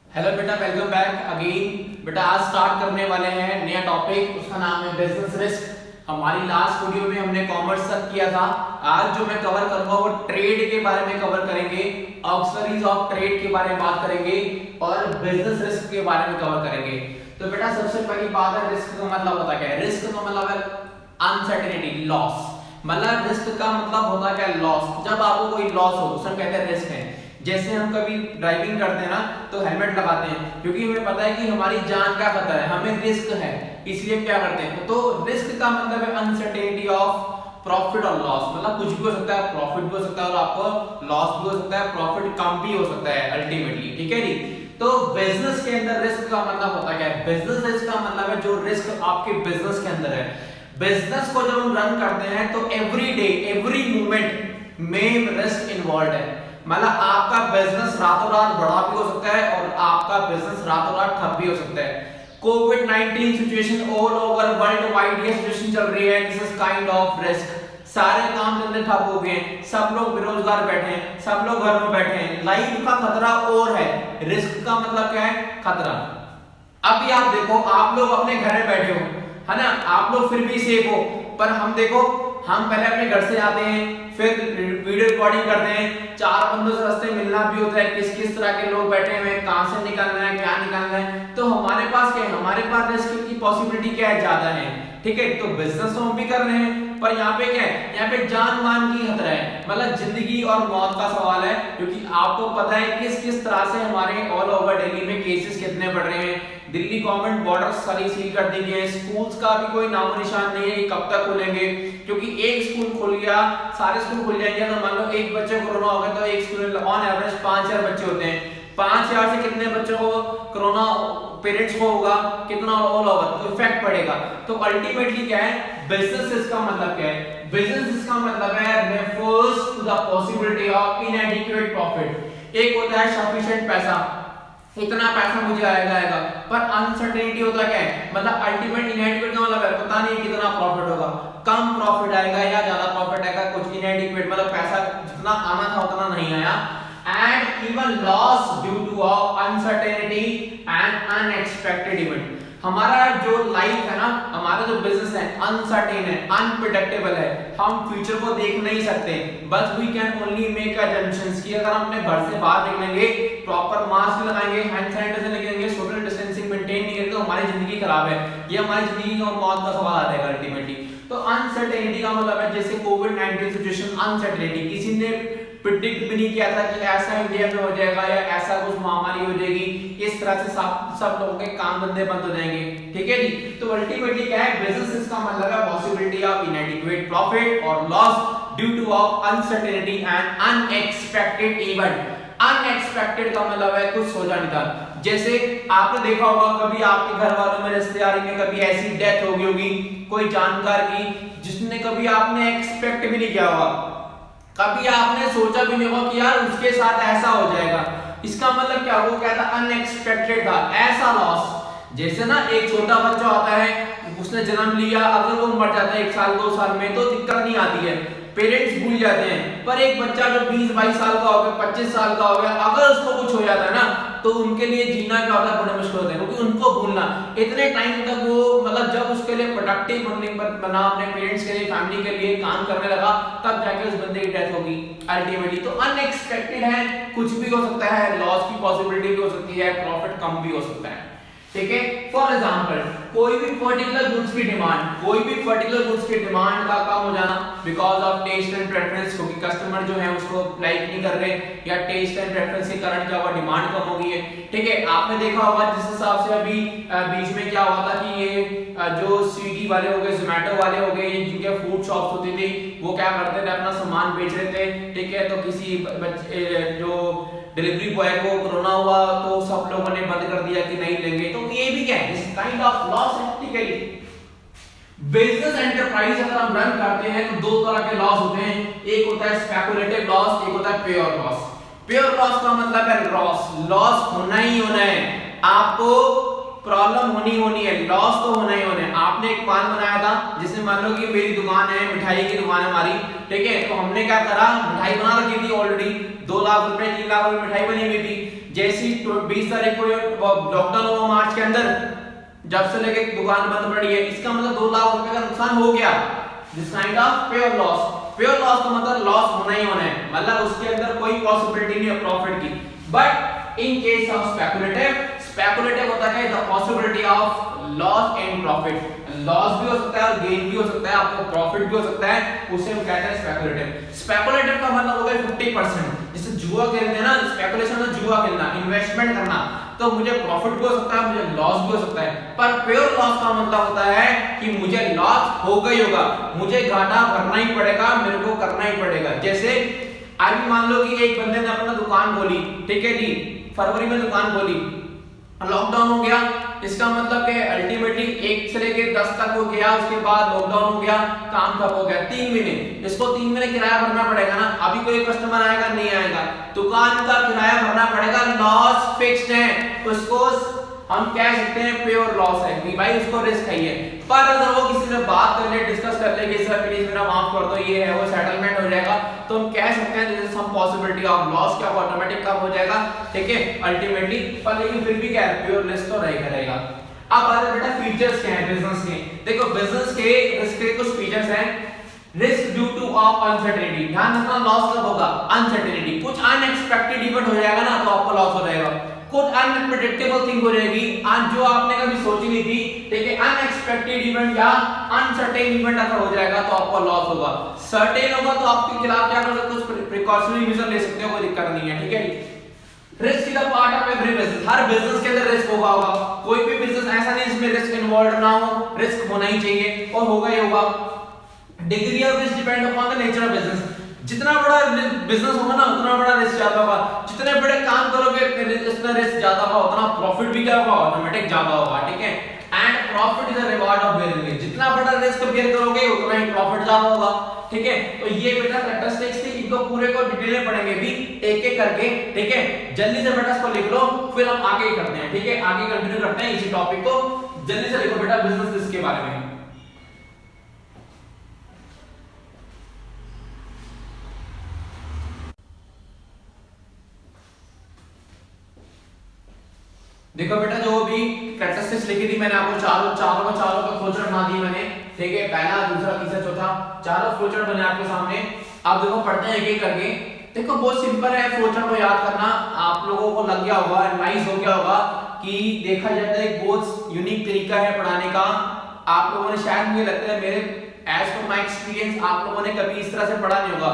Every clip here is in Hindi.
हेलो बेटा, वेलकम बैक अगेन। बेटा आज स्टार्ट करने वाले हैं नया टॉपिक, उसका नाम है बिजनेस रिस्क। हमारी लास्ट वीडियो में हमने कॉमर्स तक किया था। आज जो मैं कवर करूंगा वो ट्रेड के बारे में कवर करेंगे, ऑक्सिलरीज ऑफ ट्रेड के बारे में बात करेंगे और बिजनेस रिस्क के बारे में कवर करेंगे। तो बेटा सबसे पहली बात है, रिस्क का मतलब होता क्या है? रिस्क का मतलब है अनसर्टेनिटी, लॉस। मतलब रिस्क का मतलब होता क्या है? लॉस। जब आपको कोई लॉस हो उसे हम कहते हैं रिस्क है। जैसे हम कभी ड्राइविंग करते हैं ना तो हेलमेट लगाते हैं क्योंकि हमें पता है कि हमारी जान का खतरा है, हमें रिस्क है, इसलिए क्या करते हैं। तो रिस्क का मतलब है अनसर्टेनिटी ऑफ प्रॉफिट और लॉस। मतलब कुछ भी हो सकता है, प्रॉफिट भी हो सकता है और आपको लॉस भी हो सकता है, प्रॉफिट कम भी हो सकता है अल्टीमेटली। ठीक है जी। तो बिजनेस के अंदर रिस्क का मतलब होता क्या है? बिजनेस रिस्क का मतलब है जो रिस्क आपके बिजनेस के अंदर है। बिजनेस को जब हम रन करते हैं तो एवरी डे एवरी मोमेंट में रिस्क इन्वॉल्व है। मतलब आपका बिजनेस रातों रात बड़ा भी हो सकता है और आपका बिजनेस रातों रात ठप भी हो सकता है। कोविड-19 situation all over worldwide ये सिचुएशन चल रही है, this is kind of risk. सारे काम धंधे ठप हो गए हैं, सब लोग बेरोजगार बैठे हैं, सब लोग घर में बैठे हैं, लाइफ का खतरा और है। रिस्क का मतलब क्या है? खतरा। अभी आप देखो, आप लोग अपने घर में बैठे हो, है ना, आप लोग फिर भी सेफ हो, पर हम देखो, हम पहले अपने घर से आते हैं, फिर वीडियो रिकॉर्डिंग करते हैं, चार बंदों से रास्ते मिलना भी होता है, किस किस तरह के लोग बैठे हुए हैं, कहां से निकलना है, क्या निकलना है। तो हमारे पास क्या है? हमारे पास रिस्क की पॉसिबिलिटी क्या है? ज्यादा है। ठीक है, तो बिजनेस तो हम भी कर रहे हैं, पर यहाँ पे क्या है? यहाँ पे जान मान की खतरा है, मतलब जिंदगी और मौत का सवाल है। क्योंकि आपको पता है किस किस तरह से हमारे ऑल ओवर दिल्ली में केसेस कितने बढ़ रहे हैं। दिल्ली गवर्नमेंट बॉर्डर सारी सील कर दी गई है, स्कूल्स का भी कोई नामो निशान नहीं है कि कब तक खुलेंगे। क्योंकि एक स्कूल खुल गया, सारे स्कूल खुल जाएंगे तो मान लो एक बच्चे को कोरोना हो गया तो एक स्कूल में ऑन एवरेज 5000 बच्चे होते हैं। 5000 से कितने बच्चों को कोरोना, पेरेंट्स को होगा, कितना ऑल ओवर तो इफेक्ट पड़ेगा। तो अल्टीमेटली क्या है? बिजनेस इसका मतलब क्या है? बिजनेस इसका मतलब है refers to the possibility of inadequate profit. एक होता है सफिशिएंट पैसा, इतना पैसा मुझे आएगा, पर अनसर्टेनिटी होता क्या है? मतलब अल्टीमेट इनएडिक्वेट का मतलब है पता नहीं कितना प्रॉफिट होगा, कम प्रॉफिट आएगा या ज्यादा प्रॉफिट आएगा, कुछ इनएडिक्वेट मतलब पैसा जितना आना था उतना नहीं आया। And even loss due to uncertainty and unexpected event. हमारा जो लाइफ है ना, हमारा जो बिजनेस है अनसर्टेन है, अनप्रेडिक्टेबल है, हम फ्यूचर को देख नहीं सकते। बस we can only make assumptions कि अगर हम अपने घर से बाहर निकलेंगे, प्रॉपर मास्क लगाएंगे, हैंड सैनिटाइजर लगेंगे, सोशल डिस्टेंसिंग मेंटेन नहीं करेंगे तो हमारी जिंदगी खराब है, ये हमारी जिंदगी का मौत का सवाल आ जाएगा अल्टीमेटली। तो अनसर्टेनिटी का मतलब है जैसे कोविड-19 सिचुएशन, अनसर्टेनिटी किसी ने प्रिडिक्ट भी नहीं किया था कि ऐसा इंडिया में हो जाएगा या ऐसा कुछ महामारी हो जाएगी, इस तरह से सब लोगों के काम धंधे बंद हो जाएंगे। ठीक है जी। तो अल्टीमेटली क्या है? बिजनेस का मतलब है पॉसिबिलिटी ऑफ इनएडिक्वेट प्रॉफिट और loss due to of uncertainty and unexpected event. Unexpected का मतलब है कुछ सोचा नहीं था। जैसे आपने देखा होगा कभी आपके घर वालों में, रिश्तेदारी में कभी ऐसी डेथ हो गई होगी कोई जानकार की, जिसने कभी आपने एक्सपेक्ट भी नहीं किया होगा, कभी आपने सोचा भी नहीं होगा कि यार उसके साथ ऐसा हो जाएगा। इसका मतलब क्या? वो क्या था? अनएक्सपेक्टेड था, ऐसा लॉस। जैसे ना एक छोटा बच्चा होता है, उसने जन्म लिया, अगर वो मर जाता है 1 साल 2 साल में तो दिक्कत नहीं आती है, पेरेंट्स भूल जाते हैं। पर एक बच्चा जो 20-22 साल का हो गया, 25 साल का हो गया, अगर उसको कुछ हो जाता है ना तो उनके लिए जीना क्या होता है? बड़ा मुश्किल होता है, क्योंकि उनको भूलना इतने टाइम तक वो, मतलब जब उसके लिए प्रोडक्टिव बना, अपने पेरेंट्स के लिए, फैमिली के लिए काम करने लगा, तब जाके उस बंदे की डेथ होगी अल्टीमेटली। तो अनएक्सपेक्टेड है, कुछ भी हो सकता है, लॉस की पॉसिबिलिटी भी हो सकती है, प्रॉफिट कम भी हो सकता है। ठीक है। फॉर एग्जांपल कोई भी पर्टिकुलर गुड्स की डिमांड, कोई भी पर्टिकुलर गुड्स की डिमांड का कम हो जाना because of taste and preference, क्योंकि कस्टमर जो है उसको लाइक नहीं कर रहे, या टेस्ट एंड प्रेफरेंस के कारण क्या हुआ? डिमांड कम हो गई है। ठीक है। आपने देखा होगा जिस हिसाब से अभी बीच में क्या हुआ था कि ये जो स्विगी वाले हो गए, जोमेटो वाले हो गए, जिनके फूड शॉप्स होती थी, वो क्या करते थे? अपना सामान बेच रहे थे। ठीक है। तो किसी जो डिलीवरी बॉय को कोरोना हुआ तो सब लोगों ने बंद कर दिया कि नहीं लेंगे। तो ये भी क्या है? दिस काइंड ऑफ लॉस है। ठीक है। बिजनेस एंटरप्राइज अगर हम रन करते हैं तो 2 तरह के लॉस होते हैं, एक होता है स्पेकुलेटिव लॉस, एक होता है प्योर लॉस। प्योर लॉस का मतलब है लॉस होना ही होना है, आपको प्रॉब्लम होनी है, लॉस तो होना ही होना है। आपने एक प्लान बनाया था, जिसमें मान लो कि मेरी दुकान है, मिठाई की दुकान है हमारी, ठीक है, तो हमने क्या करा, मिठाई बना रखी थी ऑलरेडी, 2 लाख रुपए 3 लाख रुपए मिठाई बनी हुई थी। जैसी 20 तारीख को लॉकडाउन हुआ मार्च के अंदर, जब से लेके दुकान बंद पड़ी है, इसका मतलब 2 लाख रुपए का नुकसान हो गया। This kind of pure loss. Pure loss का मतलब लॉस होना ही होना है, मतलब उसके अंदर कोई पॉसिबिलिटी नहीं है प्रॉफिट की। But in case of speculative, speculative होता है the possibility of loss and profit. Loss भी हो सकता है और गेन भी हो सकता है, आपको प्रॉफिट भी हो सकता है, उसे हम कहते हैं स्पेकुलेटिव। स्पेकुलेटिव का मतलब हो गया 50%। जैसे जुआ खेलते हैं ना, स्पेकुलेशन में जुआ खेलना, इन्वेस्टमेंट करना, तो मुझे प्रॉफिट भी हो सकता है, मुझे लॉस भी हो सकता है। पर प्योर लॉस का मतलब होता है कि मुझे लॉस होगा ही होगा, मुझे घाटा भरना ही पड़ेगा, मेरे को करना ही पड़ेगा। जैसे अभी मान लो कि एक बंदे ने अपना दुकान खोली, ठीक है जी, फरवरी में दुकान खोली, लॉकडाउन हो गया, इसका मतलब कि अल्टीमेटली 1 से लेके 10 तक हो गया, उसके बाद लॉकडाउन हो गया, काम ठप हो गया 3 महीने, इसको 3 महीने किराया भरना पड़ेगा ना। अभी कोई कस्टमर आएगा नहीं आएगा, दुकान का किराया भरना पड़ेगा, लॉस फिक्स्ड है, उसको हम कह सकते हैं प्योर लॉस है कि भाई उसको रिस्क है। पर अगर वो किसी से बात कर ले, डिस्कस कर ले कि सर प्लीज मेरा माफ कर दो, ये है वो, सेटलमेंट हो जाएगा, तो हम कह सकते हैं this is some possibility of loss, क्या ऑटोमेटिक कम हो जाएगा, ठीक है अल्टीमेटली। पर लेकिन फिर भी क्या है, प्योर रिस्क तो रहेगा। अब आते बेटा फीचर्स क्या है बिजनेस के। देखो बिजनेस के रिस्क के कुछ फीचर्स हैं। Risk due to of uncertainty, ध्यान रखना लॉस कब होगा, अनसर्टेनिटी, कुछ अनएक्सपेक्टेड इवेंट हो जाएगा ना तो आपको लॉस हो जाएगा, कुछ अनप्रेडिक्टेबल थिंग हो जाएगी जो आपने कभी सोची नहीं थी, ठीक है, अनएक्सपेक्टेड इवेंट या अनसर्टेन इवेंट अगर हो जाएगा तो आपको लॉस होगा। सर्टेन होगा तो आपके खिलाफ क्या कर सकते हो, कुछ प्रिकॉशनरी मेजर ले सकते हो, कोई दिक्कत नहीं है, ठीक है। Risk is a part of every business, her business के अंदर रिस्क होगा। कोई भी बिजनेस ऐसा नहीं जिसमें रिस्क इन्वॉल्व ना हो, रिस्क होना ही चाहिए और होगा ही होगा। Degree of risk depend upon the nature of business, जितना बड़ा बिजनेस होगा ना उतना बड़ा रिस्क ज्यादा होगा, जितने बड़े काम करोगे उतना रिस्क ज्यादा होगा, उतना प्रॉफिट भी क्या होगा, ऑटोमेटिक ज्यादा होगा, ठीक है। And profit is a reward of bearing, जितना बड़ा रिस्क बेयर करोगे उतना ही प्रॉफिट ज्यादा होगा, ठीक है। तो ये बेटा कैरेक्टरिस्टिक्स थी, इनको पूरे को डिटेल में पढ़ेंगे भी एक एक करके, ठीक है। जल्दी से बेटा इसको लिख लो, फिर हम आगे करते हैं, ठीक है, आगे कंटिन्यू करते हैं इसी टॉपिक को। जल्दी से लिखो बेटा बिजनेस रिस्क के बारे में। देखो बेटा जो भी कैरेक्टरिस्टिक्स लिखी थी मैंने आपको, चारों का फ्लोचार्ट बना दी मैंने, ठीक है, पहला दूसरा तीसरा चौथा चारों फ्लोचार्ट बने आपके सामने। अब देखो पढ़ते हैं एक एक करके। देखो बहुत सिंपल है फ्लोचार्ट को याद करना, आप लोगों को लग गया होगा, एनालाइज हो गया होगा कि देखा जाता है एक बहुत यूनिक तरीका है पढ़ाने का। आप लोगों ने शायद, मुझे लगता है मेरे एज पर माय एक्सपीरियंस, आप लोगों ने कभी इस तरह से पढ़ा नहीं होगा।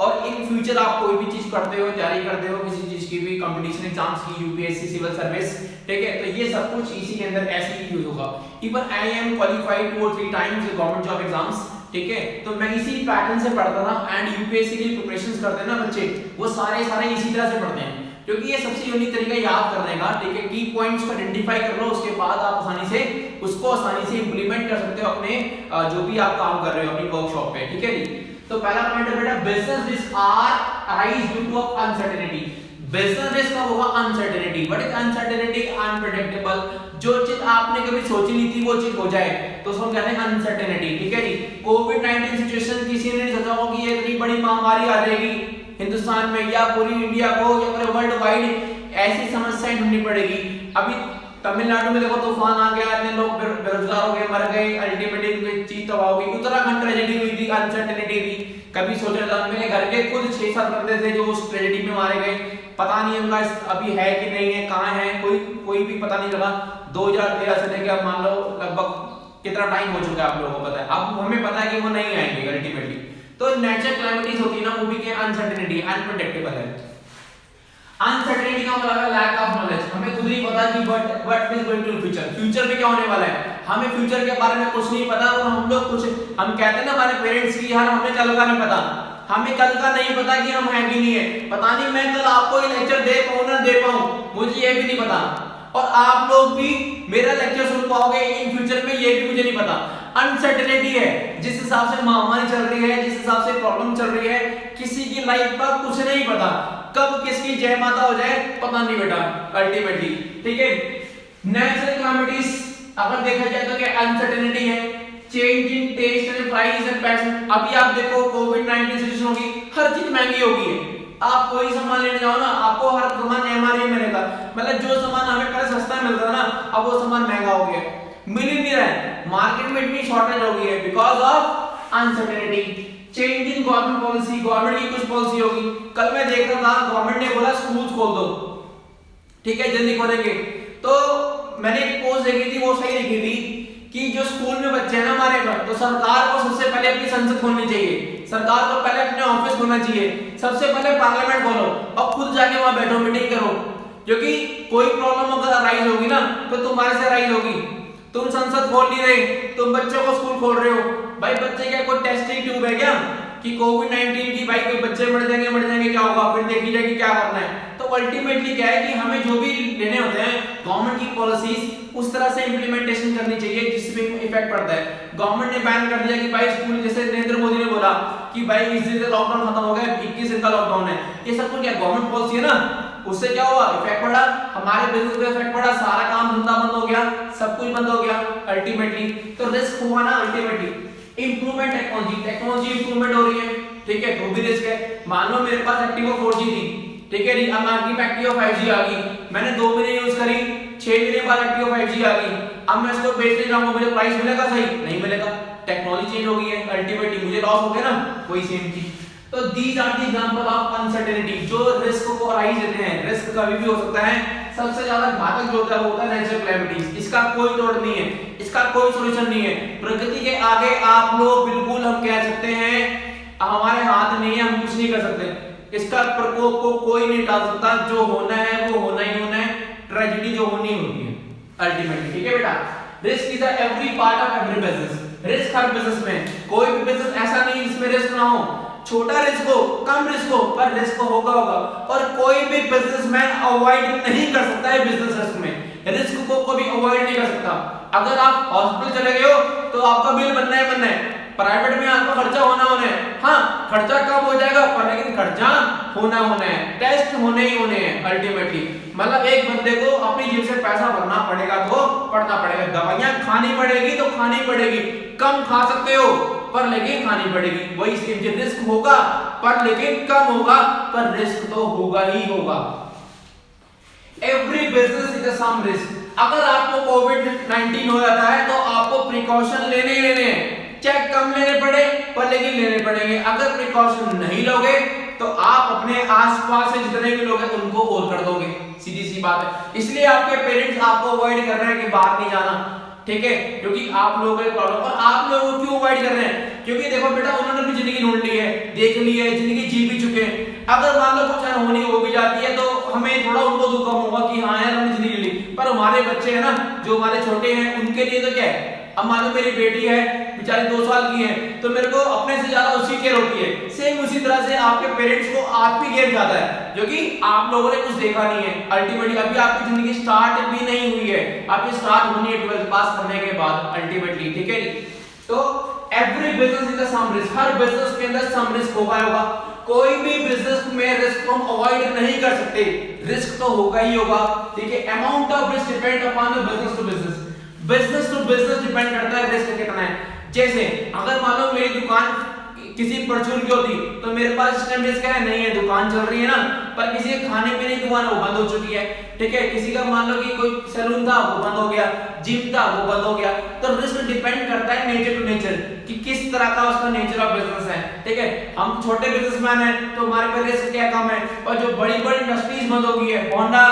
और इन फ्यूचर आप कोई भी चीज करते हो, तैयारी करते हो किसी चीज की भी, कंपटीशन एग्जाम्स की, यूपीएससी, सिविल सर्विस, ठीक है, तो ये सब कुछ इसी के अंदर ऐसे ही यूज होगा। इवन आई एम क्वालिफाइड 2 और 3 टाइम्स गवर्नमेंट जॉब एग्जाम्स, ठीक है, तो मैं इसी पैटर्न से पढ़ता था। एंड यूपीएससी के लिए प्रिपरेशंस करते हैं ना बच्चे, वो सारे इसी तरह से पढ़ते हैं, क्योंकि ये सबसे यूनिक तरीका याद करने का, ठीक है। की पॉइंट्स को आइडेंटिफाई कर लो, उसके बाद आप आसानी से उसको इंप्लीमेंट कर सकते हो अपने जो भी आप काम कर रहे हो अपनी वर्कशॉप पे, ठीक है जी। तो पहला पॉइंट है बेटा business risk are arise due to of uncertainty. Business risk कब होगा, uncertainty. What is uncertainty, unpredictable, जो चीज आपने कभी सोची नहीं थी वो चीज हो जाए तो उसको कहते हैं अनसर्टेनिटी, ठीक है जी। कोविड-19 सिचुएशन किसी ने नहीं सोचा होगा कि ये इतनी बड़ी महामारी आ जाएगी हिंदुस्तान में या पूरी इंडिया को या पूरे वर्ल्ड वाइड, ऐसी समस्याएं ढूंढनी पड़ेगी। अभी तमिलनाडु में देखो तूफान आ गया, इतने लोग बेरोजगार हो गए, मर गए, अल्टीमेटली चीज तबाह हो गई। उत्तराखंड ट्रेजेडी हुई थी, अनसर्टेनिटी थी, कभी सोचा था। मेरे घर के खुद 6-7 बंदे थे जो उस ट्रेजेडी में मारे गए, पता नहीं उनका अभी है कि नहीं है, कहां है, कोई भी पता नहीं लगा। 2013 से लेकर मान लो लगभग कितना टाइम हो चुका है आप लोगों को पता है, अब हमें पता है कि वो नहीं आएंगे अल्टीमेटली। तो नेचुरल कैलेमिटीज होती है ना, वो भी क्या अनसर्टेनिटी, अनप्रेडिक्टेबल है। अनसर्टेनिटी का मतलब है लैक ऑफ नॉलेज, हमें खुद नहीं पता कि what is going to future में क्या होने वाला है, हमें फ्यूचर के बारे में कुछ नहीं पता। और हम लोग हम कहते हैं ना हमारे पेरेंट्स की, यार हमें कल का नहीं पता, हमें कल का नहीं पता कि हम है कि नहीं है, पता नहीं मैं कल आपको ये लेक्चर दे पाऊं ना दे पाऊं, मुझे ये भी नहीं पता। और आप लोग भी मेरा लेक्चर सुन पाओगे इन फ्यूचर में, ये भी मुझे नहीं पता। अनसर्टेनिटी है, जिस हिसाब से महामारी चल रही है, जिस हिसाब से प्रॉब्लम चल रही है, किसी की लाइफ का कुछ नहीं पता, कब किसकी जय माता हो जाए पता नहीं बेटा अल्टीमेटली, ठीक है। नेचुरल कैलेमिटीज अगर देखा जाए तो क्या अनसर्टेनिटी है, change in taste and price and passion. अभी आप देखो कोविड-19 सिचुएशन होगी, हर चीज महंगी होगी है, आप कोई सामान लेने जाओ ना, आपको हर सामान एमआरपी मिलेगा, मतलब जो सामान हमें पहले सस्ता मिलता था ना, अब वो सामान महंगा हो गया, मिल ही नहीं रहा है, मार्केट में इतनी शॉर्टेज हो गई है because of uncertainty, change in government policy, government की कुछ पॉलिसी होगी। कल मैं देख रहा था गवर्नमेंट ने बोला स्कूल खोल दो, ठीक है, जल्दी खोलेंगे, तो मैंने एक पोस्ट देखी थी, वो सही लिखी थी कि जो स्कूल में बच्चे हैं ना हमारे घर, तो सरकार को सबसे पहले अपनी संसद खोलनी चाहिए, सरकार को पहले अपने ऑफिस खोलना चाहिए, सबसे पहले पार्लियामेंट खोलो और खुद जाके वहां बैठो, मीटिंग करो, क्योंकि कोई प्रॉब्लम अगर अराइज होगी ना तो तुम्हारे से अराइज होगी। तुम संसद खोल नहीं रहे, तुम बच्चों को स्कूल खोल रहे हो, भाई बच्चे क्या कोई टेस्टिंग ट्यूब है क्या कि कोविड-19 की भाई कोई बच्चे मर जाएंगे क्या होगा, फिर देखी जाएगी क्या करना है। तो अल्टीमेटली क्या है कि हमें जो भी लेने होते हैं गवर्नमेंट की पॉलिसीज उस तरह से इंप्लीमेंटेशन करनी चाहिए जिससे इफेक्ट पड़ता है। गवर्नमेंट ने बैन कर दिया कि भाई स्कूल, जैसे नरेंद्र मोदी ने बोला कि भाई इस दिन से लॉकडाउन खत्म हो गया, 21 दिन का लॉकडाउन है, ये सब कुछ क्या गवर्नमेंट पॉलिसी है ना, उससे क्या हुआ, इफेक्ट पड़ा, हमारे बिजनेस पे इफेक्ट पड़ा, सारा काम धंधा बंद हो गया, सब कुछ बंद हो गया अल्टीमेटली। तो रिस्क हुआ ना अल्टीमेटली। इंप्रूवमेंट टेक्नोलॉजी इंप्रूवमेंट हो रही है, ठीक है, तो भी रिस्क है। मान लो मेरे पास एक्टिवा 4G थी, ठीक है, अब मार्केट में एक्टिवा 5G आ गई, मैंने 2 महीने यूज करी, 6 महीने बाद एक्टिवा 5G आ गई, अब मैं इसको बेचने जाऊंगा, मुझे प्राइस मिलेगा सही नहीं मिलेगा, टेक्नोलॉजी चेंज हो गई है, अल्टीमेटली मुझे लॉस हो गया ना, वही सेम चीज। तो these are the example of uncertainty, जो रिस्क को अराइज देते हैं। रिस्क कभी भी हो सकता है, सबसे ज्यादा घातक जो होता है वो होता है नेचुरल कैलेमिटीज, इसका कोई तोड़ नहीं है, इसका कोई सॉल्यूशन नहीं है, प्रकृति के आगे आप लोग बिल्कुल हम कह सकते हैं हमारे हाथ नहीं है, हम कुछ नहीं कर सकते, इसका प्रकोप को कोई नहीं टाल सकता, जो होना है वो होना ही होना है, ट्रेजेडी जो होनी होती है अल्टीमेटली, ठीक है बेटा। Risk is every part of every business, risk हर बिजनेस में, कोई भी बिजनेस ऐसा नहीं जिसमें रिस्क ना हो, छोटा रिस्क हो, कम रिस्क हो, पर रिस्क होगा और कोई भी बिजनेसमैन अवॉइड नहीं कर सकता है बिजनेस रिस्क में, रिस्क को कभी अवॉइड नहीं कर सकता। अगर आप हॉस्पिटल चले गए हो तो आपका बिल बनना है, प्राइवेट में आपका खर्चा होना है, हाँ खर्चा कम हो जाएगा पर लेकिन खर्चा होना है, टेस्ट होने ही होने हैं अल्टीमेटली। मतलब एक बंदे को अपनी जेब से पैसा भरना पड़ेगा तो पड़ना पड़ेगा, दवाइयां खानी पड़ेगी तो खानी पड़ेगी, कम खा सकते हो पर लेकिन खानी पड़ेगी, वही सेम रिस्क होगा पर लेकिन कम होगा, पर रिस्क तो होगा ही होगा। Every business is some risk. अगर आपको कोविड-19 हो जाता है तो आपको प्रिकॉशन लेने ही लेने हैं, चाहे कम लेने पड़े पर लेकिन लेने पड़ेंगे। अगर प्रिकॉशन नहीं लोगे तो आप अपने आसपास से जितने भी लोग हैं उनको और कर दोगे, सीधी सी बात है। इसलिए आपके पेरेंट्स आपको अवॉइड कर रहे हैं कि बाहर नहीं जाना, ठीक है, क्योंकि आप लोगों को प्रॉब्लम, और आप लोगों को क्यों अवॉइड कर रहे हैं, क्योंकि देखो बेटा उन्होंने अपनी जिंदगी ढूंढ ली है, देख ली है, जिंदगी जी भी चुके हैं। अगर मान लो कुछ अनहोनी हो भी जाती है तो हमें थोड़ा उनको दुख कम होगा कि हाँ यार हमने जिंदगी ली, पर हमारे बच्चे हैं ना जो हमारे छोटे हैं उनके लिए तो क्या है, अब मान लो मेरी बेटी है बेचारी 2 साल की है तो मेरे को अपने से ज्यादा उसकी केयर होती है, सेम उसी तरह से आपके पेरेंट्स को आपकी केयर ज्यादा है, क्योंकि आप लोगों ने कुछ देखा नहीं है अल्टीमेटली, अभी आपकी जिंदगी स्टार्ट भी नहीं हुई है, आपकी स्टार्ट होनी है 12th पास करने के बाद अल्टीमेटली, ठीक है। तो every business is some risk, हर बिजनेस के अंदर सम रिस्क होगा, कोई भी बिजनेस में रिस्क को हम अवॉइड नहीं कर सकते, रिस्क तो होगा ही होगा, ठीक है। Amount of risk depend upon the business to business, business to business depend करता है रिस्क कितना है। जैसे अगर मान लो मेरी दुकान किसी परचून की होती तो मेरे पास इस टाइम रिस्क है नहीं है, दुकान चल रही है ना, पर किसी के खाने पीने की दुकान वो बंद हो चुकी है, ठीक है, किसी का मान लो कि कोई सैलून था वो बंद हो गया, जिम था वो बंद हो गया, तो रिस्क डिपेंड करता है नेचर टू नेचर कि किस तरह का उसका नेचर ऑफ बिजनेस है, ठीक है। हम छोटे बिजनेसमैन हैं तो हमारे पे रिस्क क्या कम है, और जो बड़ी बड़ी इंडस्ट्रीज बंद हो गई है, होंडा,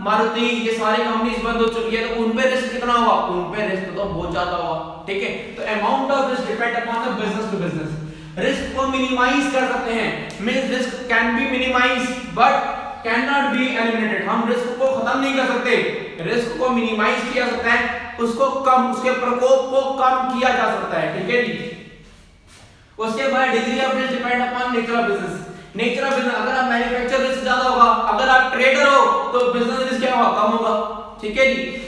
मारुति, ये सारी कंपनीज बंद हो चुकी है, तो उन पे रिस्क कितना होगा, उन पे रिस्क तो बहुत ज्यादा होगा, ठीक है। तो amount of risk depend upon the business to business. Risk को मिनिमाइज कर सकते हैं, means risk can be minimise but cannot be eliminated, हम रिस्क को खत्म नहीं कर सकते, रिस्क को मिनिमाइज किया जा सकता है, उसको कम, उसके प्रकोप को कम किया जा सकता है, ठीक है जी। उसके बाद degree of risk depend upon nature of business, nature of business, अगर आप मैन्युफैक्चर रिस्क ज्यादा होगा, अगर आप ट्रेडर हो तो बिजनेस रिस्क क्या होगा, कम होगा, ठीक है जी।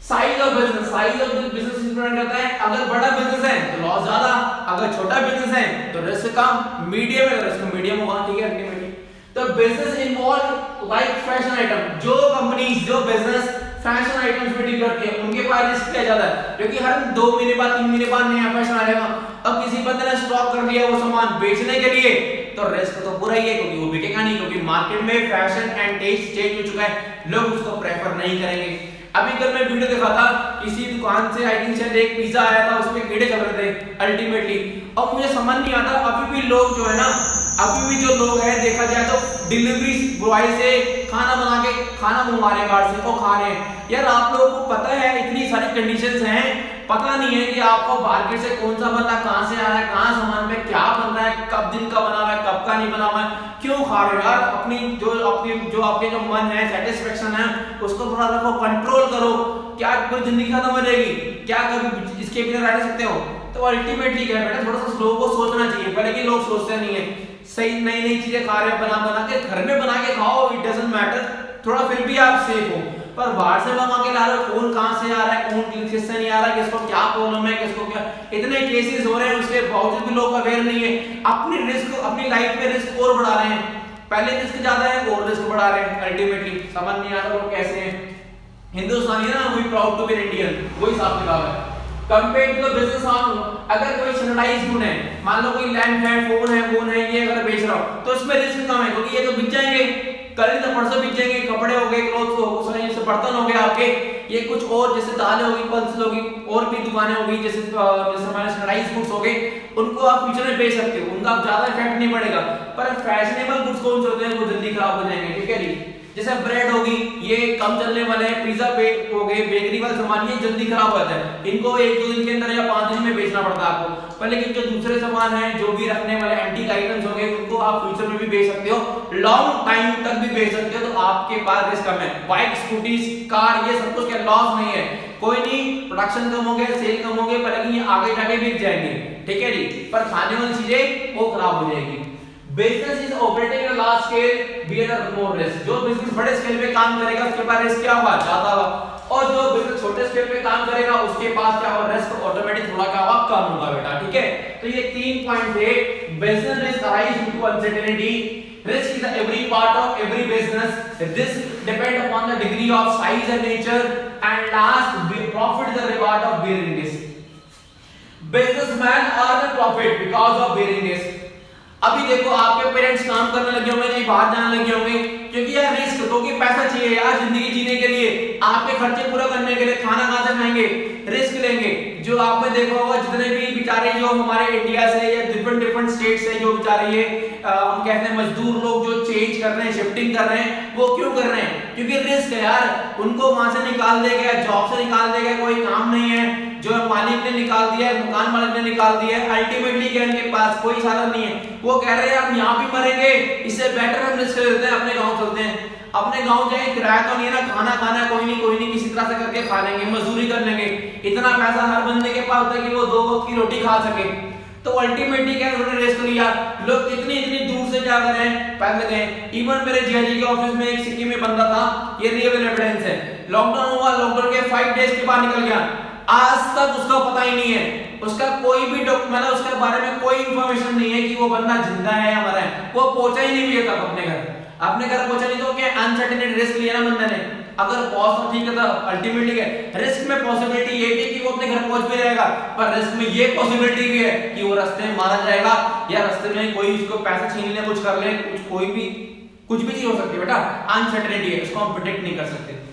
Size of business, size of business depend करता है, अगर बड़ा बिजनेस है तो लॉस ज्यादा, अगर छोटा बिजनेस है तो रिस्क कम, मीडियम है तो रिस्क मीडियम होगा, ठीक है अल्टीमेटली। तो business involve like fashion item, जो कंपनीज जो बिजनेस फैशन आइटम्स में डील करती है उनके पास रिस्क क्या ज्यादा है, क्योंकि हर 2 महीने बाद 3 महीने बाद नया फैशन आ जाएगा, अब किसी बंदे ने स्टॉक कर लिया वो सामान बेचने के लिए, तो रिस्क तो पूरा ही है, क्योंकि वो बिकेगा नहीं, क्योंकि मार्केट में फैशन एंड टेस्ट चेंज हो चुका है, लोग उसको प्रेफर नहीं करेंगे। अभी कल मैं वीडियो देखा था, किसी दुकान से आई थिंक शायद एक पिज्जा आया था, उसमें कीड़े चल रहे थे अल्टीमेटली। अब मुझे समझ नहीं आता, अभी भी लोग जो है ना, अभी भी जो लोग हैं देखा जाए तो डिलीवरी बॉय से खाना बना के खाना मंगवा रहे हैं बाहर से, वो खा रहे हैं। यार आप लोगों को पता है इतनी सारी कंडीशंस हैं, पता नहीं है कि आपको मार्केट से कौन सा बंदा कहां से आ रहा है, कहां सामान पे क्या बन रहा है, कब दिन का बना हुआ है, कब का नहीं बना हुआ है, क्यों खा रहे हो यार। अपनी जो आपके जो मन है, सेटिस्फेक्शन है, उसको थोड़ा रखो, कंट्रोल करो। क्या कोई जिंदगी खत्म हो जाएगी? क्या कभी इसके बिना रह सकते हो? तो अल्टीमेटली क्या है बेटा, थोड़ा सा लोगों को सोचना चाहिए, पहले कि लोग सोचते नहीं है। सही नई नई चीजें खा रहे हैं, बना के घर में बना के खाओ, इट डजंट मैटर, थोड़ा फिर भी आप सेफ हो। पर बाहर से मंगा के ला रहे हो, कौन कहां से आ रहा है, कौन किससे नहीं आ रहा है, किसको क्या प्रॉब्लम है, किसको क्या, इतने केसेस हो रहे हैं, उसके बावजूद भी लोग अवेयर नहीं है, अपनी रिस्क, अपनी लाइफ में रिस्क और बढ़ा रहे हैं। पहले रिस्क ज्यादा है और रिस्क बढ़ा रहे हैं, अल्टीमेटली समझ नहीं आता लोग कैसे हैं। हिंदुस्तानी है ना, we proud to be Indian, वही हिसाब किताब है। Compare to the business on, अगर कोई स्टैंडर्डाइज्ड गुड है, मान लो कोई लैंप है, फोन है, ये अगर बेच रहा हो तो इसमें रिस्क कम है, क्योंकि ये तो बिक जाएंगे, कल ही तो परसों बिक जाएंगे, कपड़े हो गए, क्लोथ्स हो गए, जैसे बर्तन हो गए आपके, ये कुछ और जैसे दालें होगी, पल्सेस होगी, और भी दुकानें होगी, जैसे हमारे स्टैंडर्डाइज्ड गुड्स हो गए, उनको आप फ्यूचर में बेच सकते हो, उनका ज्यादा इफेक्ट नहीं पड़ेगा। पर फैशनेबल गुड्स कौन से होते हैं, वो जल्दी खराब हो जाएंगे, ठीक है जी। जैसे ब्रेड होगी, ये कम चलने वाले हैं, पिज्जा हो गए, बेकरी वाले सामान, ये जल्दी खराब हो जाता है, इनको 1-2 दिन के अंदर या 5 दिन में बेचना पड़ता है आपको। पर लेकिन जो दूसरे सामान हैं, जो भी रखने वाले एंटीक आइटम्स हो गए, उनको आप फ्यूचर में भी बेच सकते हो, लॉन्ग टाइम तक भी बेच सकते हो, तो आपके पास रिस्क कम है। बाइक, स्कूटी, कार, ये सब कुछ का लॉस नहीं है, कोई नहीं, प्रोडक्शन कम हो गया, सेल कम हो गए, पर लेकिन ये आगे जाके बिक जाएंगे, ठीक है जी। पर खाने वाली चीजें वो खराब हो जाएगी। Business is operating at large scale, bear more risk. जो बिजनेस बड़े स्केल पे काम करेगा उसके पास रिस्क क्या होगा, ज्यादा होगा, और जो बिजनेस छोटे स्केल पे काम करेगा उसके पास क्या होगा, रिस्क ऑटोमेटिक थोड़ा क्या होगा, कम होगा बेटा, ठीक है। तो ये 3 पॉइंट थे। Business risk arise due to uncertainty, risk is every part of every business, this depend upon the degree of size and nature, and last profit is the reward of bearing risk। businessman earn profit because of bearing risk। अभी देखो आपके पेरेंट्स काम करने लगे होंगे, नहीं बाहर जाने लगे होंगे, क्योंकि यार रिस्क, क्योंकि पैसा चाहिए यार जिंदगी जीने के लिए, आपके खर्चे पूरा करने के लिए, खाना कहां से खाएंगे, रिस्क लेंगे। जो आपने देखा होगा जितने भी बेचारे जो हमारे इंडिया से या डिफरेंट स्टेट से जो बेचारे ये हम कहते हैं मजदूर लोग जो चेंज कर रहे हैं, शिफ्टिंग कर रहे हैं, वो क्यों कर रहे हैं, क्योंकि रिस्क है यार, उनको वहां से निकाल देगा, जॉब से निकाल देगा, कोई काम नहीं है, जो मालिक ने निकाल दिया है, मकान मालिक ने निकाल दिया है, अल्टीमेटली क्या इनके पास कोई साधन नहीं है, वो कह रहे हैं हम यहाँ भी मरेंगे, इससे बेटर हम रिस्क लेते हैं, अपने गांव चलते हैं, अपने गांव जाए, किराया तो नहीं है ना, खाना खाना कोई नहीं किसी तरह से करके खा लेंगे, मजदूरी कर लेंगे, इतना पैसा हर बंदे के पास होता है कि वो 2 वक्त की रोटी खा सके। तो अल्टीमेटली क्या उन्होंने रिस्क लिया, लोग इतनी दूर से जा रहे हैं, पैदल गए। इवन मेरे जीआईजी के ऑफिस में एक सिक्किम में बंदा था, ये रियल एविडेंस है, लॉकडाउन हुआ, लॉकडाउन के 5 डेज के बाद निकल गया, आज तक उसका पता ही नहीं है, उसका कोई भी मतलब उसके बारे में कोई इंफॉर्मेशन नहीं है कि वो बंदा जिंदा है या मरा है, वो पहुंचा ही नहीं भी तक अपने घर पहुंचा नहीं, तो क्या अनसर्टेनिटी रिस्क लिया ना बंदे ने। अगर पहुंच तो ठीक है, तो अल्टीमेटली है रिस्क में पॉसिबिलिटी ये भी है कि वो अपने घर पहुंच भी जाएगा, पर रिस्क में ये पॉसिबिलिटी भी है कि वो रास्ते में मारा जाएगा, या रास्ते में कोई उसको पैसा छीन ले, कुछ कर ले, कुछ भी चीज हो सकती है बेटा, अनसर्टेनिटी है, उसको हम प्रेडिक्ट नहीं कर सकते।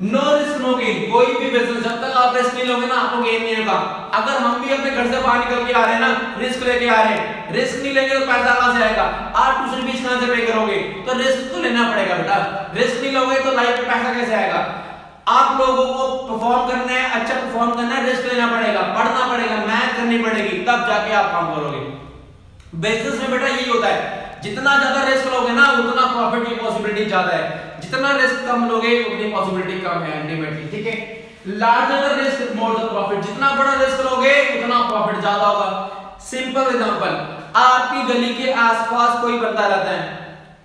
नो रिस्क नो गेन, कोई भी बिजनेस जब तक आप रिस्क नहीं लोगे ना, आपको गेन नहीं होगा। अगर हम भी अपने घर से बाहर निकल के आ रहे हैं ना, रिस्क लेके आ रहे हैं, रिस्क नहीं लेंगे तो पैसा कहां से आएगा, आप ट्यूशन फीस कहां से पे करोगे, तो रिस्क तो लेना पड़ेगा बेटा, रिस्क नहीं लोगे तो लाइफ में पैसा कैसे आएगा। आप लोगों को परफॉर्म करना है, अच्छा परफॉर्म करना है, रिस्क लेना पड़ेगा, पढ़ना पड़ेगा, मेहनत करनी पड़ेगी, तब जाके आप काम करोगे। बिजनेस में बेटा यही होता है, जितना ज्यादा रिस्क लोगे ना, उतना प्रॉफिट की पॉसिबिलिटी ज्यादा है, जितना रिस्क कम लोगे उतनी पॉसिबिलिटी कम है अल्टीमेटली, ठीक है। Larger the risk more the profit, जितना बड़ा रिस्क लोगे उतना प्रॉफिट ज्यादा होगा। सिंपल एग्जांपल, आपकी गली के आसपास कोई बंदा रहता है,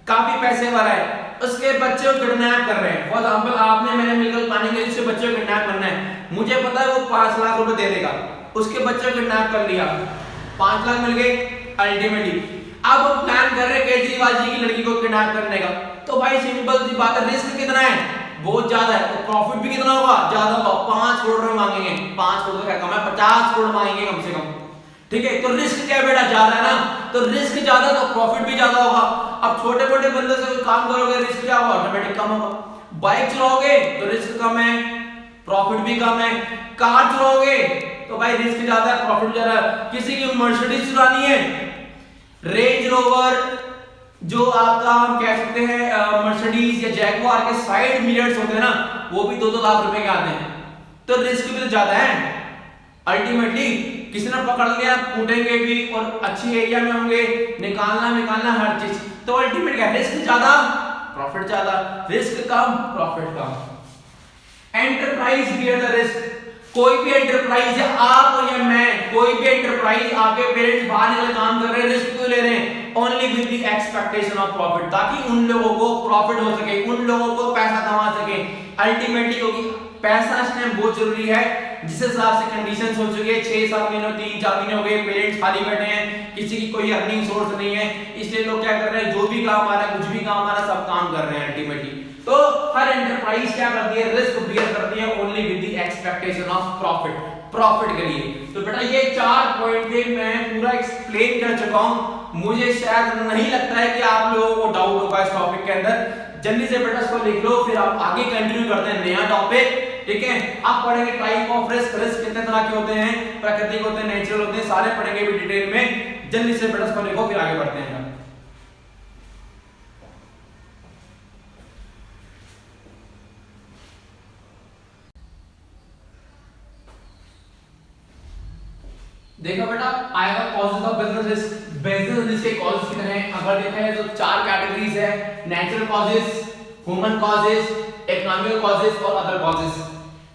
काफी पैसे वाला है, उसके बच्चे को किडनैप कर रहे हैं, फॉर एग्जांपल आपने मैंने मिलकर प्लानिंग की उसके बच्चे को किडनैप करना है, मुझे पता है वो 5 लाख रुपए दे देगा, उसके बच्चे को किडनैप कर लिया, 5 लाख मिल गए अल्टीमेटली। अब वो प्लान कर रहे केजरीवाल जी की लड़की को किडनैप करने का, तो भाई सिंपल सी बात है, रिस्क कितना है, बहुत ज्यादा है, तो प्रॉफिट भी कितना होगा, ज्यादा होगा। 5 करोड़ रुपए मांगेंगे, 5 करोड़ का कम है, 50 करोड़ मांगेंगे कम से कम, ठीक है, तो रिस्क क्या बेटा ज्यादा है ना, तो रिस्क ज्यादा तो प्रॉफिट भी ज्यादा होगा। अब छोटे मोटे बंदे से कोई काम करोगे रिस्क क्या होगा, ऑटोमेटिक कम होगा। बाइक चलाओगे तो रिस्क कम है, प्रॉफिट भी कम है। कार चलाओगे तो भाई रिस्क ज्यादा है, प्रॉफिट ज्यादा है। किसी की मर्सिडीज चलानी है, रेंज रोवर, जो आपका हम कह सकते हैं मर्सिडीज या जैगुआर के साइड मिरर्स होते हैं ना, वो भी 2-2 लाख रुपए के आते हैं, तो रिस्क भी तो ज्यादा है। अल्टीमेटली किसी ने पकड़ लिया, कूटेंगे भी और अच्छी एरिया में होंगे, निकालना हर चीज, तो अल्टीमेट क्या, रिस्क ज्यादा प्रॉफिट ज्यादा, risk come profit come. Enterprise bear the risk, कोई भी एंटरप्राइज या आप या मैं, कोई भी एंटरप्राइज, आपके पेरेंट्स बाहर निकल काम कर रहे हैं, रिस्क क्यों ले रहे हैं, only with the expectation of profit, ताकि उन लोगों को प्रॉफिट हो सके, उन लोगों को पैसा कमा सके। अल्टीमेटली क्योंकि पैसा इस टाइम बहुत जरूरी है, जिस हिसाब से कंडीशंस हो चुकी है, 6-7 महीने 3-4 महीने हो गए, पेरेंट्स खाली बैठे हैं, किसी की कोई अर्निंग सोर्स नहीं है, इसलिए लोग क्या कर रहे हैं, जो भी काम आ रहा है, कुछ भी काम आ रहा है, सब काम कर रहे हैं अल्टीमेटली। तो हर एंटरप्राइज क्या करती है, रिस्क बियर करती है only with the expectation of profit के लिए। तो बेटा ये 4 पॉइंट थे, मैं पूरा एक्सप्लेन कर चुका हूं। मुझे शायद नहीं लगता है कि आप लोगों को डाउट होगा इस टॉपिक के अंदर। जल्दी से बेटा इसको लिख लो, फिर आप आगे कंटिन्यू करते हैं नया टॉपिक। ठीक है, आप पढ़ेंगे टाइप ऑफ रिस्क, रिस्क कितने तरह के होते हैं, प्राकृतिक होते हैं, नेचुरल होते हैं, सारे पढ़ेंगे भी डिटेल में। जल्दी से बेटा इसको लिखो, फिर आगे बढ़ते हैं। देखो बेटा, आएगा causes of business risk. Business risk के कॉजेस कितने हैं, अगर देखा है तो 4 कैटेगरीज है, natural causes, human causes, economic causes और अदर कॉजेस।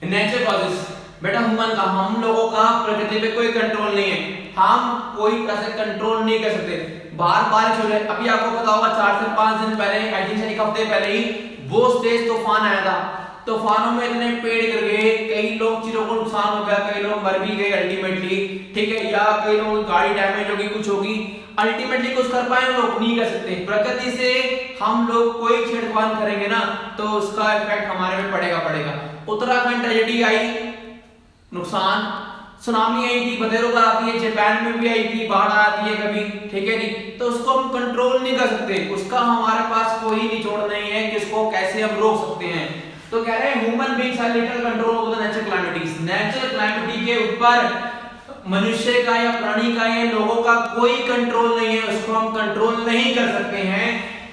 नेचुरल कॉजेस बेटा, ह्यूमन का, हम लोगों का प्रकृति पे कोई कंट्रोल नहीं है, हम कोई ऐसे कंट्रोल नहीं कर सकते। बार बारिश हो जाए, अभी आपको पता होगा 4 से 5 दिन पहले, आई थिंक 1 हफ्ते पहले ही बहुत तेज तूफान आया था। तूफानों में इतने पेड़ गिर गए, कई लोग, चीजों को नुकसान हो गया, कई लोग मर भी गए अल्टीमेटली। ठीक है, या कई लोगों की गाड़ी डैमेज होगी, कुछ होगी, अल्टीमेटली कुछ कर पाए लोग नहीं कर सकते। प्रकृति से हम लोग कोई छेड़खानी करेंगे ना तो उसका इफेक्ट हमारे पे पड़ेगा। उत्तराखंड ट्रेजेडी आई, नुकसान, सुनामी आई थी, बतेरो का आती है, जापान में भी आई थी, बाढ़ आती है कभी, ठीक है जी, तो उसको हम कंट्रोल नहीं कर सकते, उसका हमारे पास कोई निचोड़ नहीं है कि उसको कैसे हम रोक सकते हैं। तो कह रहे हैं human beings are little control over the natural calamities, natural calamity के ऊपर मनुष्य का या प्राणी का या लोगों का कोई कंट्रोल नहीं है, उसको हम कंट्रोल नहीं कर सकते हैं।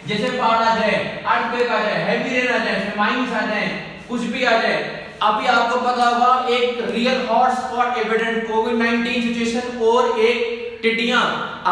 जैसे बाढ़ आ जाए, अर्थक्वेक आ जाए, हेवी रेन आ जाए, माइंस आ जाए, कुछ भी आ जाए। अभी आपको पता होगा एक रियल हॉटस्पॉट एविडेंट कोविड-19 सिचुएशन और एक टिड्डियां,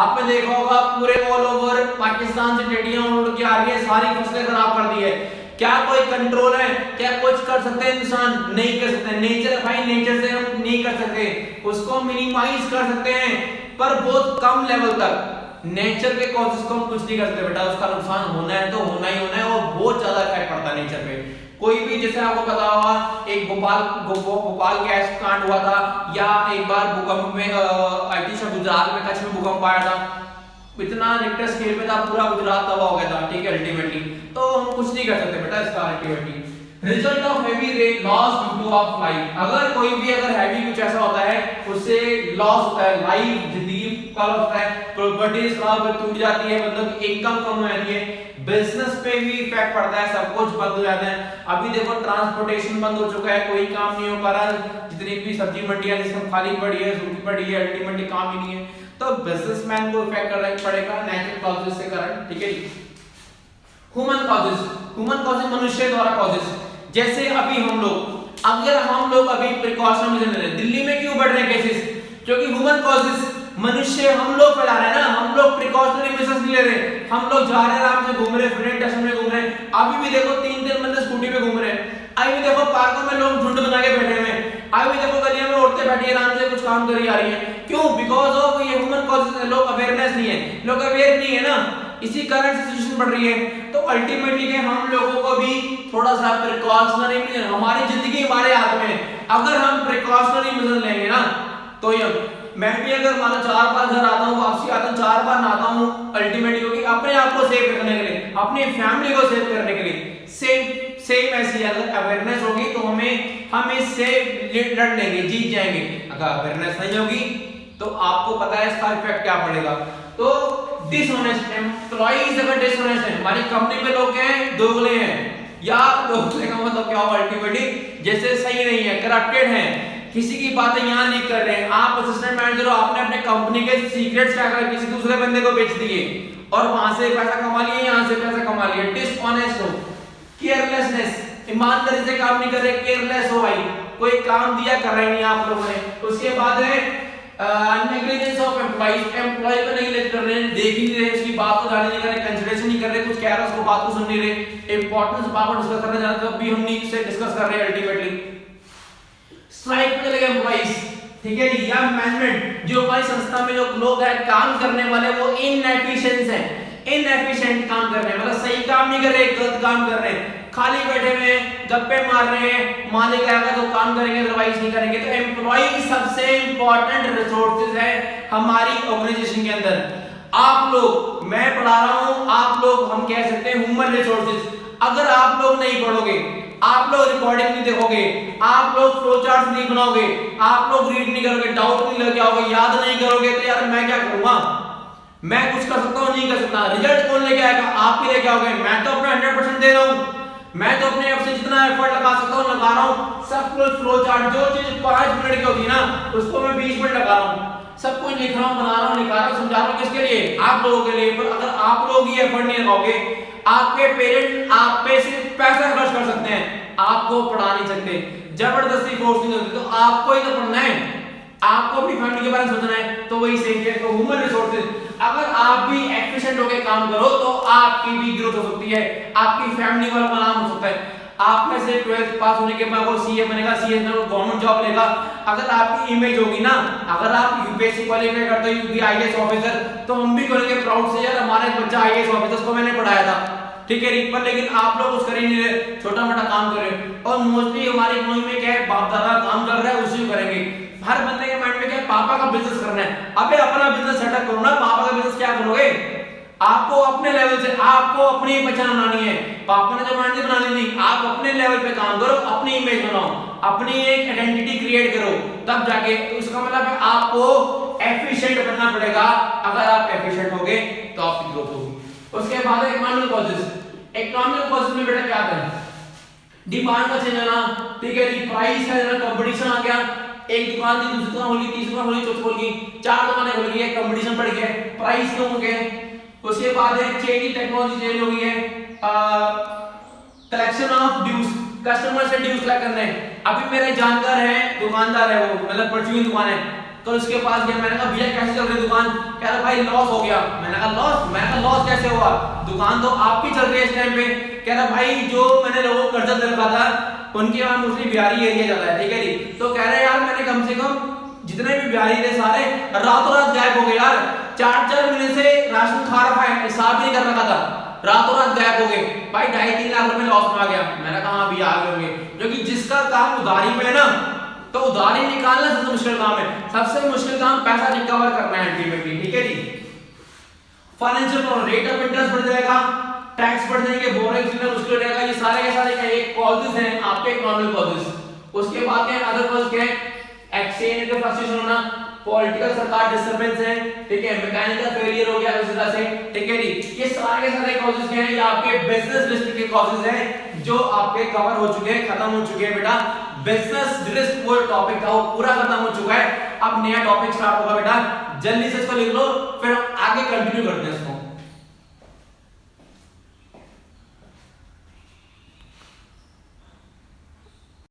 आपने देखा होगा पूरे ऑल ओवर पाकिस्तान से टिड्डियां उड़ के आ रही है, सारी फसलें खराब कर दी है। क्या कोई कंट्रोल है, क्या कुछ कर सकते हैं इंसान, नहीं कर सकते। नेचर भाई, नेचर से हम नहीं कर सकते, उसको मिनिमाइज कर सकते हैं पर बहुत कम लेवल तक। नेचर के कॉजेस को हम कुछ नहीं कर सकते बेटा, उसका नुकसान होना है तो होना ही होना है और बहुत ज्यादा इफेक्ट पड़ता है नेचर पे। कोई भी, जैसे आपको पता होगा एक भोपाल गैस कांड हुआ था, या एक बार भूकंप में आई थिंक गुजरात में, कच्छ में भूकंप आया था, इतना रिक्टर स्केल पे था, पूरा गुजरात तबाह हो गया था। ठीक है, अल्टीमेटली तो हम कुछ नहीं कर सकते बेटा इसका ultimately. Result of heavy rain, loss due to of life, अगर कोई भी अगर हैवी कुछ ऐसा होता है उससे लॉस होता है, लाइफ, जिंदगी का लॉस होता है, प्रॉपर्टीज खराब टूट जाती है, मतलब इनकम कम हो जाती है, बिजनेस पे भी इफेक्ट पड़ता है, सब कुछ बंद हो जाता है। अभी देखो ट्रांसपोर्टेशन बंद हो चुका है, कोई काम नहीं हो पा रहा, जितनी भी सब्जी मंडियां सब खाली पड़ी है, सूखी पड़ी है, अल्टीमेटली काम ही नहीं है, तो बिजनेसमैन को इफेक्ट पड़ेगा नेचुरल कॉजेस से कारण। ठीक है, ह्यूमन कॉजेस मनुष्य द्वारा कॉजेस, जैसे अभी हम लोग, अगर हम लोग अभी प्रिकॉशन में ले रहे हैं, दिल्ली में क्यों बढ़ रहे हैं केसेस, क्योंकि ह्यूमन कॉजेस, मनुष्य हम लोग फैला रहे हैं ना, हम लोग प्रिकॉशनरी मेजर्स नहीं ले रहे, हम लोग जा रहे हैं आराम से घूम रहे, फ्रेंड स्टेशन में घूम रहे हैं। अभी भी देखो 3-3 बंदे स्कूटी पे घूम रहे हैं, अभी भी देखो पार्कों में लोग झुंड बना के बैठे हुए हैं, अभी भी देखो गलियों में औरतें बैठी आराम से कुछ काम करी आ रही है। क्यों? बिकॉज ऑफ ये ह्यूमन कॉजेस, लोग अवेयरनेस नहीं है, लोग अवेयर नहीं है ना, इसी कारण सिचुएशन बढ़ रही है। तो अल्टीमेटली के हम लोगों को भी थोड़ा सा प्रिकॉशनरी, हमारी जिंदगी हमारे हाथ में है, अगर हम प्रिकॉशनरी मेजर लेंगे ना तो ये, मैं भी अगर मानो 4 बार घर आता हूँ, वापसी आता हूँ, 4 बार नहाता हूँ, अल्टीमेटली क्योंकि अपने आप को सेव करने के लिए, अपनी फैमिली को सेव करने के लिए, सेम ऐसी अगर अवेयरनेस होगी तो हम इससे लड़ लेंगे, जीत जाएंगे। अगर अवेयरनेस नहीं होगी तो आपको पता है इसका इफेक्ट क्या पड़ेगा। तो डिसऑनेस्ट एम्प्लॉइज अगर डिसऑनेस्ट है, हमारी कंपनी में लोग हैं दोगले हैं, या दोगले का मतलब क्या होगा अल्टीमेटली, जैसे सही नहीं है, करप्टेड है, किसी की बातें यहाँ लीक कर रहे हैं। आप असिस्टेंट मैनेजर हो, आपने अपने कंपनी के सीक्रेट्स क्या कर किसी दूसरे बंदे को बेच दिए और वहां से पैसा कमा लिए, यहाँ से पैसा कमा लिए। डिसऑनेस्ट हो, केयरलेसनेस, ईमानदारी से काम नहीं कर रहे, केयरलेस हो भाई, कोई काम दिया कर रहे नहीं आप लोगों ने। उसके बाद है नेग्लिजेंस ऑफ एम्प्लॉइज, एम्प्लॉय को नेग्लेक्ट कर रहे हैं, देख ही नहीं रहे, उसकी बात को ध्यान नहीं कर रहे, कंसीडरेशन नहीं कर रहे, कुछ कह रहा है उसको बात को सुन नहीं रहे, इंपॉर्टेंस बात को डिस्कस करने जाते हो भी हम नहीं से डिस्कस कर रहे हैं अल्टीमेटली। स्ट्राइक पे चले गए एम्प्लॉइज, ठीक है जी, या मैनेजमेंट, जो हमारी संस्था में जो लोग हैं काम करने वाले वो इनएफिशिएंट हैं, इनएफिशिएंट काम कर रहे हैं, मतलब सही काम नहीं कर रहे, गलत काम कर रहे हैं, खाली बैठे हुए हैं, गप्पे मार रहे हैं, मालिक आएगा तो काम करेंगे अदरवाइज नहीं करेंगे। तो एम्प्लॉय सबसे इंपॉर्टेंट रिसोर्सेज है हमारी ऑर्गेनाइजेशन के अंदर। आप लोग, मैं पढ़ा रहा हूं, आप लोग हम कह सकते हैं ह्यूमन रिसोर्सेज। अगर आप लोग नहीं पढ़ोगे, आप लोग रिकॉर्डिंग नहीं देखोगे, आप लोग फ्लो चार्ट नहीं बनाओगे, आप लोग रीड नहीं करोगे, डाउट नहीं लग जाओगे, याद नहीं करोगे, तो यार मैं क्या करूंगा? मैं कुछ कर सकता हूं नहीं कर सकता, रिजल्ट कौन लेके आएगा? आप ही लेके आओगे। मैं तो अपना 100% दे रहा हूं, मैं तो अपने आप से जितना एफर्ट लगा सकता हूं लगा रहा हूं। सब कुछ फ्लो चार्ट, जो चीज 5 मिनट की होती है ना उसको मैं 20 मिनट लगा रहा हूं, सब कुछ लिख रहा हूं, बना रहा हूं, लिखा रहा हूं, समझा रहा हूं, किसके लिए? आप लोगों के लिए। पर अगर आप लोग ये एफर्ट नहीं लगाओगे, आपके पेरेंट आप पे सिर्फ पैसा खर्च कर सकते हैं, आपको पढ़ा नहीं सकते, जबरदस्ती फोर्स नहीं करते, तो आपको ही तो पढ़ना है, आपको अपनी फैमिली के बारे में सोचना है। तो वही सेम है, तो ह्यूमन रिसोर्सेज, अगर आप भी एफिशिएंट होकर काम करो तो आपकी भी ग्रोथ हो सकती है, आपकी फैमिली वालों का नाम हो सकता है। आप में से 12th पास होने के बाद वो सीए बनेगा, सीए में वो गवर्नमेंट जॉब लेगा। अगर आपकी इमेज होगी ना, अगर आप यूपीएससी क्वालीफाई करते हो, यूपी आईएएस ऑफिसर, तो हम भी करेंगे प्राउड से, यार हमारा एक बच्चा आईएएस ऑफिसर को मैंने पढ़ाया था, ठीक है। पर लेकिन आप लोग उस कर ही नहीं रहे, छोटा मोटा काम कर रहे हो। और मोस्टली हमारी इकोनॉमी में क्या है, बाप दादा काम कर रहा है उसी को करेंगे। हर बंदे के माइंड में क्या है, पापा का बिजनेस करना है। अबे अपना बिजनेस सेटअप करो ना, पापा का बिजनेस क्या करोगे? आपको अपने लेवल से, आपको अपनी पहचान बनानी है। पापा ने जो बनानी बनानी नहीं, आप अपने लेवल पे काम करो, अपनी इमेज बनाओ, अपनी एक आइडेंटिटी क्रिएट करो, तब जाके। तो इसका मतलब है आपको एफिशिएंट बनना पड़ेगा। अगर आप एफिशिएंट होगे तो आपकी ग्रोथ होगी। उसके बाद इकोनॉमिक कॉजेस, इकोनॉमिक कॉजेस में बेटा क्या करें? डिमांड का चेंज होना, ठीक है जी, प्राइस का जो कंपटीशन आ गया, एक दुकान थी, दूसरी दुकान होगी, तीसरी दुकान होगी, चौथी होगी, 4 दुकानें खुल गई है, कंपटीशन बढ़ गया, प्राइस कम हो गए। उसके बाद है चेंज, टेक्नोलॉजी चेंज हो गई है, कलेक्शन ऑफ ड्यूज, कस्टमर से ड्यूज कलेक्ट करने। अभी मेरे जानकार है, दुकानदार है वो, मतलब परचून दुकान है, तो उसके पास गया, मैंने कहा भैया कैसे चल रही दुकान? कह रहा भाई लॉस हो गया। मैंने कहा लॉस? मैंने कहा लॉस कैसे हुआ? दुकान तो आपकी चल रही है इस टाइम पे। कह रहा भाई जो मैंने लोगों को कर्जा दे रखा था, उनके वहां मोस्टली बिहारी एरिया ज्यादा है, ठीक है जी। तो कह रहे यार मैंने कम से कम जितने भी बिहारी थे सारे रातों रात गायब हो गए यार, 4-4 महीने से राशन खा रखा है, हिसाब नहीं कर रखा था, रातों रात गायब हो गए भाई, 2.5-3 लाख रुपए लॉस में आ गया। मैंने कहा अभी आ गए होंगे, क्योंकि जिसका काम उधारी में है ना, तो उधारी निकालना सबसे मुश्किल काम है। सबसे मुश्किल काम पैसा रिकवर करना है अल्टीमेटली, ठीक है जी। Financial problem, rate of interest बढ़ जाएगा, टैक्स बढ़ जाएंगे, बोरिंग चीजें मुश्किल हो जाएगा। ये सारे के सारे एक कॉजेस हैं आपके इकोनॉमिक कॉजेस। उसके बाद क्या अदर कॉज क्या है? एक्सचेंज का फ्लक्चुएशन होना, पॉलिटिकल सरकार डिस्टर्बेंस है, ठीक है, मैकेनिकल फेलियर हो गया उस वजह से, ठीक है जी। ये सारे के सारे कॉजेस क्या हैं? ये आपके बिजनेस रिस्क के कॉजेस हैं, जो आपके कवर हो चुके हैं, खत्म हो चुके हैं बेटा। बिजनेस रिस्क वो टॉपिक था, वो पूरा खत्म हो चुका है। अब नया टॉपिक स्टार्ट होगा बेटा, जल्दी से इसको लिख लो, फिर आगे कंटिन्यू करते हैं इसको।